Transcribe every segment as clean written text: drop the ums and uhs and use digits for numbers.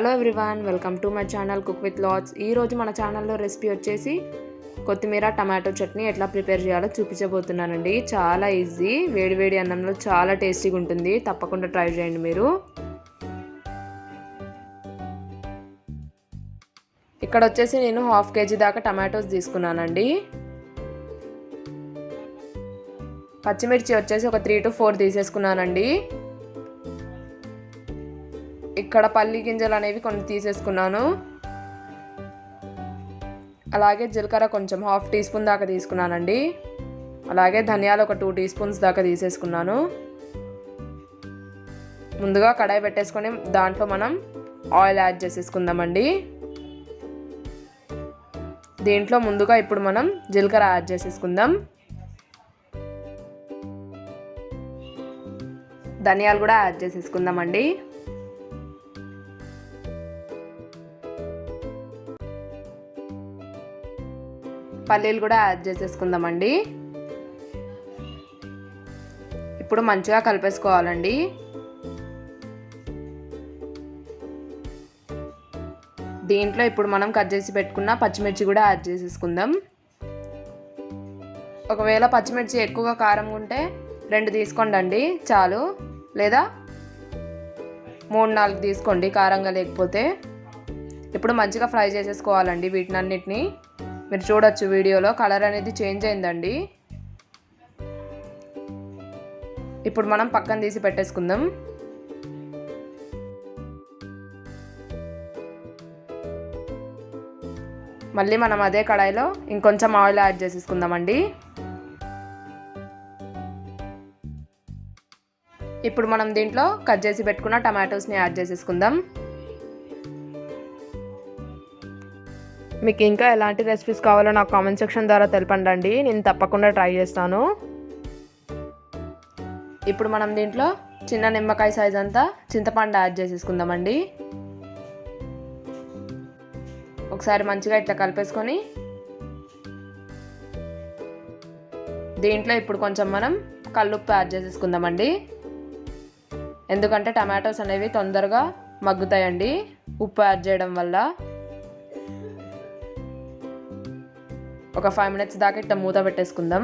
Hello everyone, welcome to my channel cook with lots. ఈరోజు మన ఛానల్లో రెసిపీ వచ్చేసి కొత్తిమీర టమాటో చట్నీ ఎట్లా ప్రిపేర్ చేయాలో చూపించబోతున్నానండి. చాలా ఈజీ, వేడివేడి అన్నంలో చాలా టేస్టీగా ఉంటుంది. తప్పకుండా ట్రై చేయండి మీరు. ఇక్కడ వచ్చేసి నేను 1/2 kg దాకా టమాటోస్ తీసుకున్నానండి. పచ్చిమిర్చి వచ్చేసి ఒక 3 to 4 తీసేసుకున్నానండి. ఇక్కడ పల్లి గింజలు అనేవి కొన్ని తీసేసుకున్నాను. అలాగే జీలకర్ర కొంచెం 1/2 టీ స్పూన్ దాకా తీసుకున్నానండి. అలాగే ధనియాలు ఒక 2 టీ స్పూన్స్ దాకా తీసేసుకున్నాను. ముందుగా కడాయి పెట్టేసుకొని దాంట్లో మనం ఆయిల్ యాడ్ చేసేసుకుందామండి. దీంట్లో ముందుగా ఇప్పుడు మనం జీలకర్ర యాడ్ చేసేసుకుందాం. ధనియాలు కూడా యాడ్ చేసేసుకుందామండి. పల్లీలు కూడా యాడ్ చేసేసుకుందామండి. ఇప్పుడు మంచిగా కలిపేసుకోవాలండి. దీంట్లో ఇప్పుడు మనం కట్ చేసి పెట్టుకున్న పచ్చిమిర్చి కూడా యాడ్ చేసేసుకుందాం. ఒకవేళ పచ్చిమిర్చి ఎక్కువగా కారం ఉంటే 2 తీసుకోండి చాలు, లేదా 3-4 తీసుకోండి కారంగా లేకపోతే. ఇప్పుడు మంచిగా ఫ్రై చేసేసుకోవాలండి వీటినన్నిటిని. మీరు చూడొచ్చు వీడియోలో కలర్ అనేది చేంజ్ అయిందండి. ఇప్పుడు మనం పక్కన తీసి పెట్టేసుకుందాం. మళ్ళీ మనం అదే కడాయిలో ఇంకొంచెం ఆయిల్ యాడ్ చేసేసుకుందామండి. ఇప్పుడు మనం దీంట్లో కట్ చేసి పెట్టుకున్న టమాటోస్ని యాడ్ చేసేసుకుందాం. మీకు ఇంకా ఎలాంటి రెసిపీస్ కావాలో నాకు కామెంట్ సెక్షన్ ద్వారా తెలపండి, నేను తప్పకుండా ట్రై చేస్తాను. ఇప్పుడు మనం దీంట్లో చిన్న నిమ్మకాయ సైజ్ అంతా చింతపండు యాడ్ చేసేసుకుందామండి. ఒకసారి మంచిగా ఇట్లా కలిపేసుకొని దీంట్లో ఇప్పుడు కొంచెం మనం కల్లుప్పు యాడ్ చేసేసుకుందామండి. ఎందుకంటే టమాటోస్ అనేవి తొందరగా మగ్గుతాయండి ఉప్పు యాడ్ చేయడం వల్ల. ఒక 5 minutes దాకా ఇట్లా మూత పెట్టేసుకుందాం.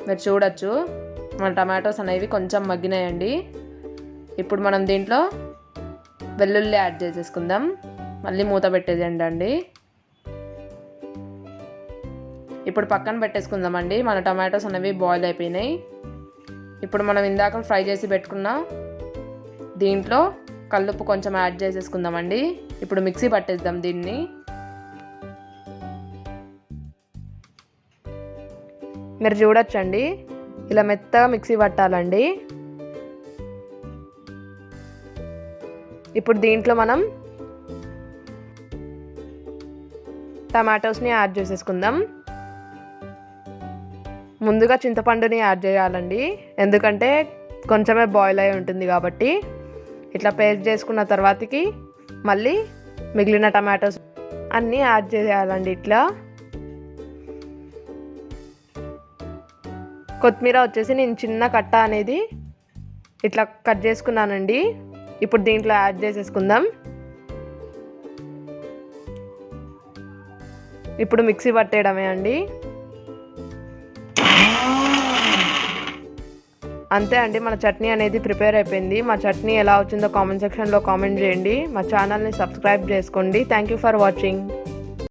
మీరు చూడొచ్చు మన టమాటోస్ అనేవి కొంచెం మగ్గినాయండి. ఇప్పుడు మనం దీంట్లో వెల్లుల్లి యాడ్ చేసేసుకుందాం. మళ్ళీ మూత పెట్టేయండి. ఇప్పుడు పక్కన పెట్టేసుకుందామండి. మన టమాటోస్ అనేవి బాయిల్ అయిపోయినాయి. ఇప్పుడు మనం ఇందాక ఫ్రై చేసి పెట్టుకున్న దీంట్లో కల్లుప్పు కొంచెం యాడ్ చేసేసుకుందామండి. ఇప్పుడు మిక్సీ పట్టేద్దాం దీన్ని. మీరు చూడొచ్చండి ఇలా మెత్తగా మిక్సీ పట్టాలండి. ఇప్పుడు దీంట్లో మనం టమాటోస్ని యాడ్ చేసేసుకుందాం. ముందుగా చింతపండుని యాడ్ చేయాలండి, ఎందుకంటే కొంచెమే బాయిల్ అయి ఉంటుంది కాబట్టి. ఇట్లా పేస్ట్ చేసుకున్న తర్వాతకి మళ్ళీ మిగిలిన టమాటోస్ అన్నీ యాడ్ చేయాలండి. ఇట్లా కొత్తిమీర వచ్చేసి నేను చిన్న కట్ట అనేది ఇట్లా కట్ చేసుకున్నానండి. ఇప్పుడు దీంట్లో యాడ్ చేసేసుకుందాం. ఇప్పుడు మిక్సీ పట్టేయడమే అండి. అంతే అండి, మన చట్నీ అనేది ప్రిపేర్ అయిపోయింది. మా చట్నీ ఎలా వచ్చిందో కామెంట్ సెక్షన్లో కామెంట్ చేయండి. మా ఛానల్ని సబ్స్క్రైబ్ చేసుకోండి. Thank you for watching.